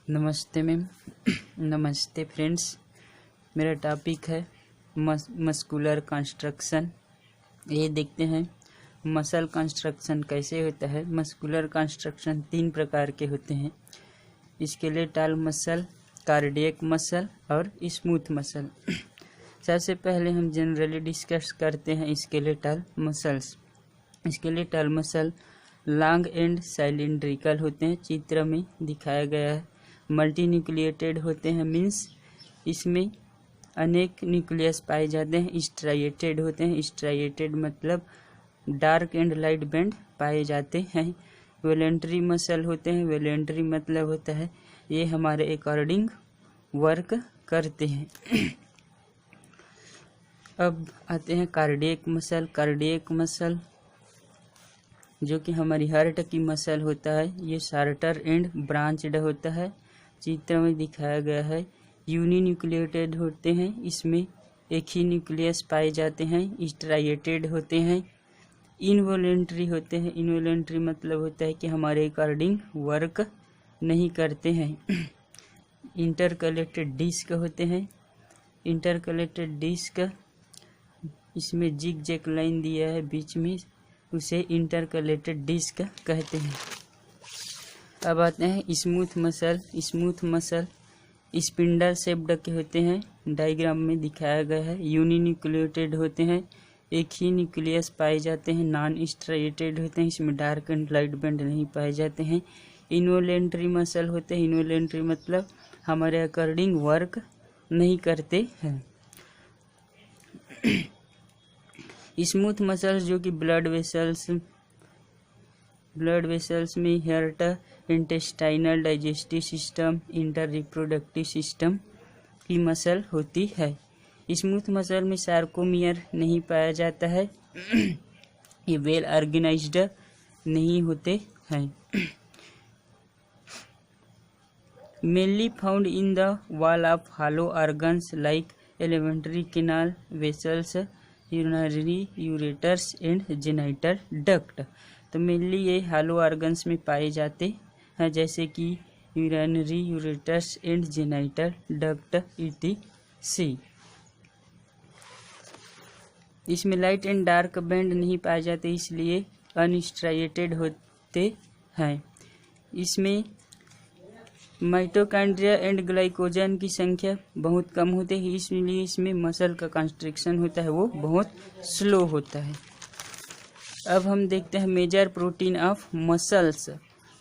नमस्ते मैम। नमस्ते फ्रेंड्स। मेरा टॉपिक है मस्कुलर कंस्ट्रक्शन। ये देखते हैं मसल कंस्ट्रक्शन कैसे होता है। मस्कुलर कंस्ट्रक्शन 3 प्रकार के होते हैं: स्केलेटल मसल, कार्डियक मसल और स्मूथ मसल। सबसे पहले हम जनरली डिस्कस करते हैं skeletal muscles. Skeletal muscle long and cylindrical होते हैं, चित्र में दिखाया गया है। मल्टी न्यूक्लिएटेड होते हैं, मीन्स इसमें अनेक न्यूक्लियस पाए जाते हैं। स्ट्राइएटेड होते हैं, स्ट्राइएटेड मतलब डार्क एंड लाइट बैंड पाए जाते हैं। वॉलेंटरी मसल होते हैं, वॉलेंटरी मतलब होता है ये हमारे अकॉर्डिंग वर्क करते हैं। अब आते हैं कार्डियक मसल। कार्डियक मसल जो कि हमारी हार्ट की मसल होता है, ये शार्टर एंड ब्रांच्ड होता है, चित्र में दिखाया गया है। यूनिन्यूक्लिएटेड होते हैं, इसमें एक ही न्यूक्लियस पाए जाते हैं। स्ट्राइएटेड होते हैं। इनवॉलेंट्री होते हैं, इनवॉलेंट्री मतलब होता है कि हमारे अकॉर्डिंग वर्क नहीं करते हैं। इंटरकलेक्टेड डिस्क होते हैं। इंटरकलेक्टेड डिस्क, इसमें जिग जैक लाइन दिया है बीच में, उसे इंटरकलेक्टेड डिस्क कहते हैं। अब आते हैं smooth muscle. Smooth muscle spindle shaped के होते हैं, डायग्राम में दिखाया गया है। यूनिन्यूक्लिएटेड होते हैं, एक ही न्यूक्लियस पाए जाते हैं। नॉन स्ट्राइएटेड होते हैं, इसमें डार्क एंड लाइट बैंड नहीं पाए जाते हैं। इनवॉलेंट्री मसल होते हैं, इनवॉलेंट्री मतलब हमारे अकॉर्डिंग वर्क नहीं करते हैं। स्मूथ मसल्स जो कि ब्लड वेसल्स में heart, intestinal, digestive system, inter reproductive system की मसल होती है। स्मूथ मसल में सार्कोमियर नहीं पाया जाता है, ये वेल ऑर्गेनाइज्ड नहीं होते हैं। Mainly found in the wall of hollow organs like alimentary canal, vessels, urinary ureters and genital duct. तो मेनली ये हॉलो ऑर्गन्स में पाए जाते हैं, जैसे कि urinary ureters and genital duct etc। इसमें लाइट एंड डार्क बैंड नहीं पाए जाते, इसलिए अनस्ट्राइएटेड होते हैं। इसमें माइटोकॉन्ड्रिया एंड ग्लाइकोजन की संख्या बहुत कम होती है, इसलिए इसमें मसल का कंस्ट्रक्शन होता है वो बहुत स्लो होता है। अब हम देखते हैं major protein of muscles,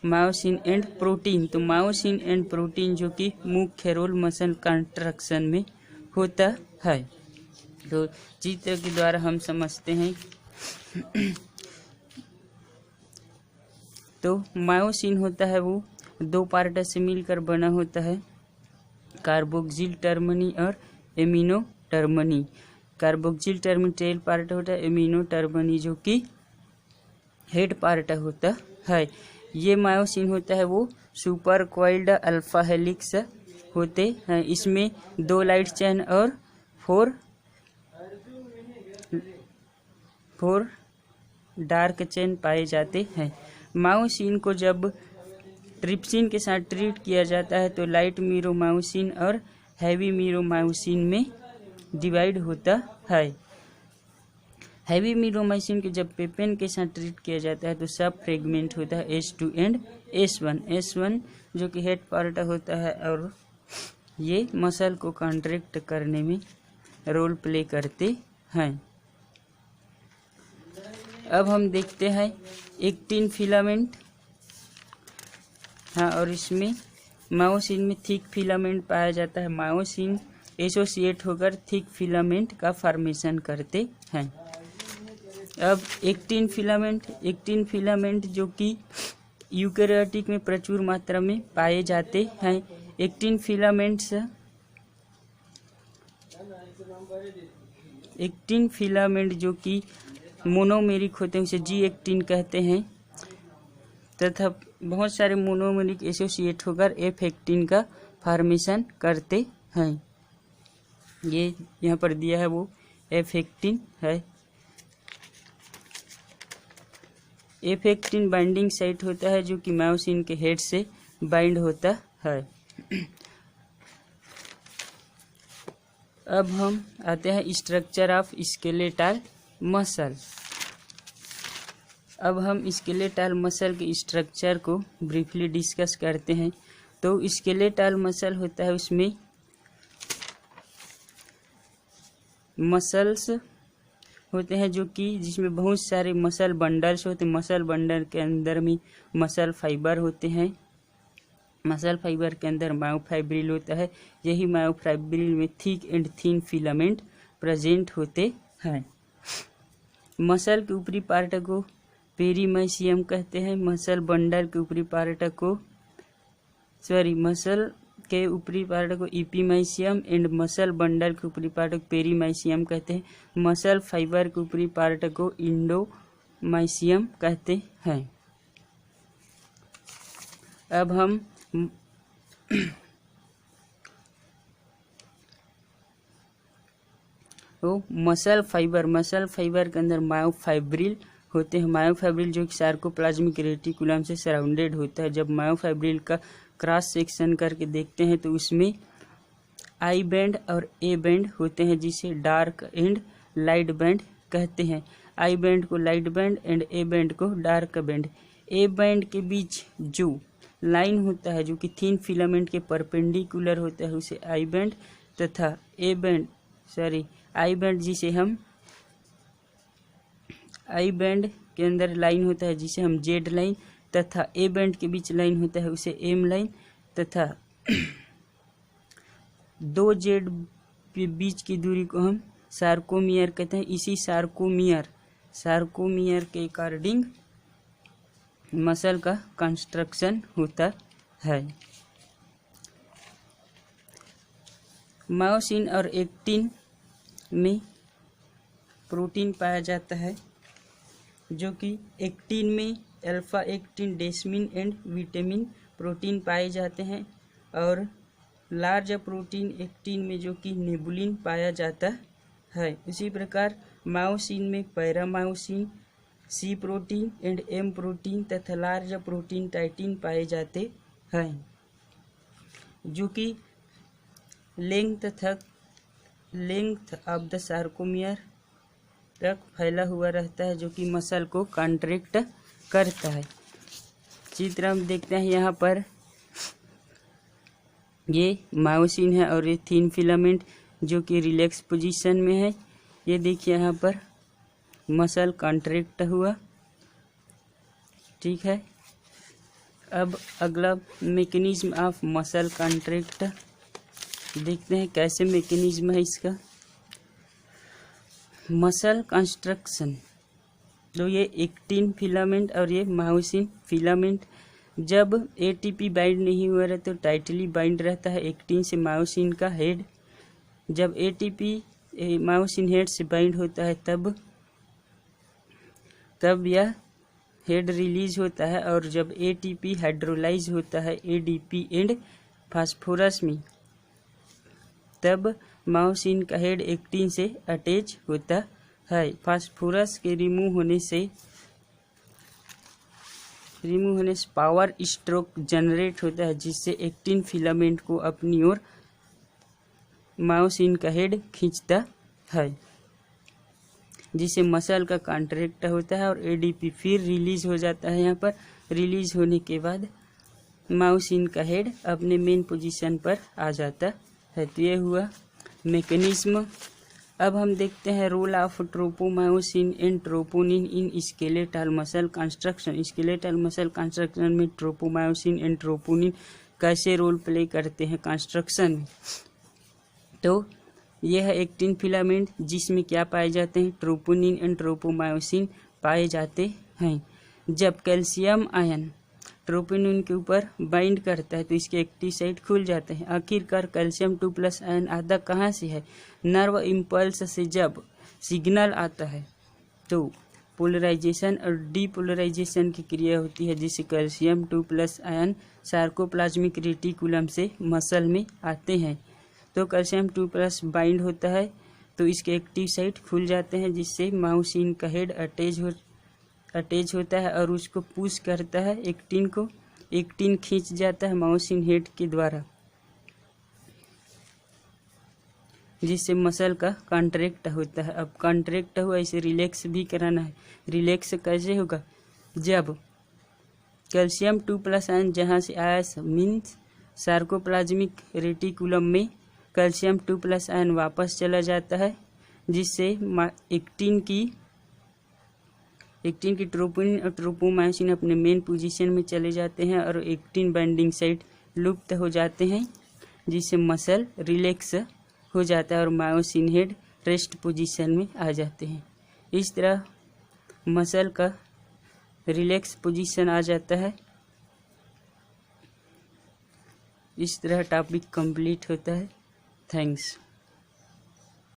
myosin and protein. तो मायोसिन एंड प्रोटीन जो कि मुख्य रोल मसल कंस्ट्रक्शन में होता है, तो चित्र के द्वारा हम समझते हैं। तो मायोसिन होता है वो 2 पार्ट से मिलकर बना होता है, कार्बोक्सिल टर्मिनी और एमिनो टर्मिनी। कार्बोक्सिल टर्मिनी टेल पार्ट होता है, एमिनो टर्मिनी जो कि हेड पार्ट होता है। ये मायोसिन होता है वो सुपर कॉइल्ड अल्फा हेलिक्स होते हैं, इसमें 2 लाइट चेन और 4 डार्क चेन पाए जाते हैं। मायोसिन को जब ट्रिप्सिन के साथ ट्रीट किया जाता है तो लाइट मीरोमायोसिन और हैवी मीरोमायोसिन में डिवाइड होता है। हैवी मीरोमायोसिन को जब पेपेन के साथ ट्रीट किया जाता है तो सब फ्रेगमेंट होता है S2 एंड S1 जो कि हेड पार्ट होता है, और ये मसल को कॉन्ट्रैक्ट करने में रोल प्ले करते हैं। अब हम देखते हैं एक्टिन फिलामेंट। हाँ, और इसमें मायोसिन में थिक फिलामेंट पाया जाता है। मायोसिन एसोसिएट होकर थिक फिलामेंट का फॉर्मेशन करते हैं। अब एक्टिन फिलामेंट जो कि यूकेरियोटिक में प्रचुर मात्रा में पाए जाते हैं। एक्टिन फिलामेंट जो कि मोनोमेरिक होते हैं, उसे जी एक्टिन कहते हैं, तथा बहुत सारे मोनोमेरिक एसोसिएट होकर एफ एक्टिन का फॉर्मेशन करते हैं। ये यहाँ पर दिया है वो एफ एक्टिन है। एफ एक्टिन बाइंडिंग साइट होता है जो कि मायोसिन के हेड से बाइंड होता है। अब हम आते हैं स्ट्रक्चर ऑफ स्केलेटल मसल। अब हम स्केलेटल मसल के स्ट्रक्चर को ब्रीफली डिस्कस करते हैं। तो स्केलेटल मसल होता है, उसमें मसल्स होते हैं जो कि जिसमें बहुत सारे मसल बंडल्स होते हैं। मसल बंडल के अंदर में मसल फाइबर होते हैं। मसल फाइबर के अंदर मायोफाइब्रिल होता है। यही मायोफाइब्रिल में thick and thin filament present होते हैं। मसल के ऊपरी पार्ट को पेरीमाइसियम कहते हैं। मसल बंडल के ऊपरी पार्ट को मसल के ऊपरी पार्ट को इपीमाइसियम एंड मसल बंडल के ऊपरी पार्ट को पेरीमाइसियम कहते हैं। मसल फाइबर के ऊपरी पार्ट को इंडोमाइसियम कहते हैं। अब हम मसल फाइबर के अंदर मायोफाइब्रिल होते हैं। मायोफाइब्रिल जो कि सार्कोप्लाज्मिक रेटिकुलम से सराउंडेड होता है। जब मायोफाइब्रिल का क्रॉस सेक्शन करके देखते हैं तो उसमें आई बैंड और ए बैंड होते हैं, जिसे डार्क एंड लाइट बैंड कहते हैं। आई बैंड को light band and A band को डार्क बैंड। ए बैंड के बीच जो लाइन होता है जो कि थिन फिलामेंट के परपेंडिकुलर होता है उसे आई बैंड, तथा आई बैंड जिसे हम आई बैंड के अंदर लाइन होता है जिसे हम जेड लाइन, तथा ए बैंड के बीच लाइन होता है उसे एम लाइन, तथा दो जेड के बीच की दूरी को हम सार्कोमियर कहते हैं। इसी सार्कोमियर के अकॉर्डिंग मसल का कंस्ट्रक्शन होता है। मायोसिन और एक्टिन में प्रोटीन पाया जाता है, जो कि एक्टिन में alpha actin, desmin and vitamin protein पाए जाते हैं, और लार्ज प्रोटीन एक्टिन में जो कि नेबुलिन पाया जाता है। उसी प्रकार मायोसिन में पैरामायोसिन, सी प्रोटीन एंड एम प्रोटीन तथा लार्ज प्रोटीन टाइटिन पाए जाते हैं, जो कि लेंथ ऑफ द सार्कोमियर तक फैला हुआ रहता है, जो कि मसल को कॉन्ट्रैक्ट करता है। चित्र हम देखते हैं यहाँ पर, ये मायोसिन है और ये थिन फिलामेंट जो कि रिलैक्स पोजीशन में है। ये देखिए यहाँ पर मसल कॉन्ट्रैक्ट हुआ, ठीक है। अब अगला मैकेनिज्म ऑफ मसल कॉन्ट्रैक्ट देखते हैं, कैसे मैकेनिज्म है इसका। मसल कंस्ट्रक्शन, तो ये एक्टिन फिलामेंट और ये मायोसिन फिलामेंट जब एटीपी बाइंड नहीं हुआ रहता तो टाइटली बाइंड रहता है एक्टिन से मायोसिन का हेड। जब एटीपी मायोसिन हेड से बाइंड होता है तब यह हेड रिलीज होता है, और जब एटीपी हाइड्रोलाइज होता है एडीपी एंड फास्फोरस में, तब मायोसिन का हेड एक्टिन से अटैच होता है। फास्फोरस के रिमूव होने से पावर स्ट्रोक जनरेट होता है, जिससे एक्टिन फिलामेंट को अपनी ओर मायोसिन का हेड खींचता है, जिससे मसल का कॉन्ट्रैक्ट होता है और एडीपी फिर रिलीज हो जाता है। यहाँ पर रिलीज होने के बाद मायोसिन का हेड अपने मेन पोजीशन पर आ जाता है। तो ये हुआ मैकेनिज्म। अब हम देखते हैं role of tropomyosin and troponin in skeletal muscle construction. Skeletal muscle construction में ट्रोपोमायोसिन एंड ट्रोपोनिन कैसे रोल प्ले करते हैं कंस्ट्रक्शन में। तो यह है एक्टिन फिलामेंट, जिसमें क्या पाए जाते हैं, ट्रोपोनिन एंड ट्रोपोमायोसिन पाए जाते हैं। जब कैल्शियम आयन ट्रोपोनिन के ऊपर बाइंड करता है तो इसके एक्टिव साइट खुल जाते हैं। आखिरकार कैल्शियम 2+ आयन आता कहाँ से है, नर्व इम्पल्स से जब सिग्नल आता है तो पोलराइजेशन और डीपोलराइजेशन की क्रिया होती है, जिससे कैल्शियम 2+ आयन सार्कोप्लाज्मिक रेटिकुलम से मसल में आते हैं। तो कैल्शियम 2+ बाइंड होता है तो इसके एक्टिव साइट खुल जाते हैं, जिससे मायोसिन का हेड अटैच होता है और उसको पुश करता है एक्टिन को। एक्टिन खींच जाता है मायोसिन हेड के द्वारा, जिससे मसल का कॉन्ट्रैक्ट होता है। अब कॉन्ट्रैक्ट हुआ इसे रिलैक्स भी कराना है। रिलैक्स कैसे होगा? जब कैल्शियम 2+ आयन जहाँ से आया मीन्स सार्कोप्लाज्मिक रेटिकुलम में कैल्शियम 2+ आयन वापस चला जाता है, जिससे एक्टिन की ट्रोपोनिन और ट्रोपोमायोसिन अपने मेन पोजीशन में चले जाते हैं और एक्टिन बाइंडिंग साइट लुप्त हो जाते हैं, जिससे मसल रिलैक्स हो जाता है और मायोसिन हेड रेस्ट पोजीशन में आ जाते हैं। इस तरह मसल का रिलैक्स पोजीशन आ जाता है। इस तरह टॉपिक कंप्लीट होता है। थैंक्स।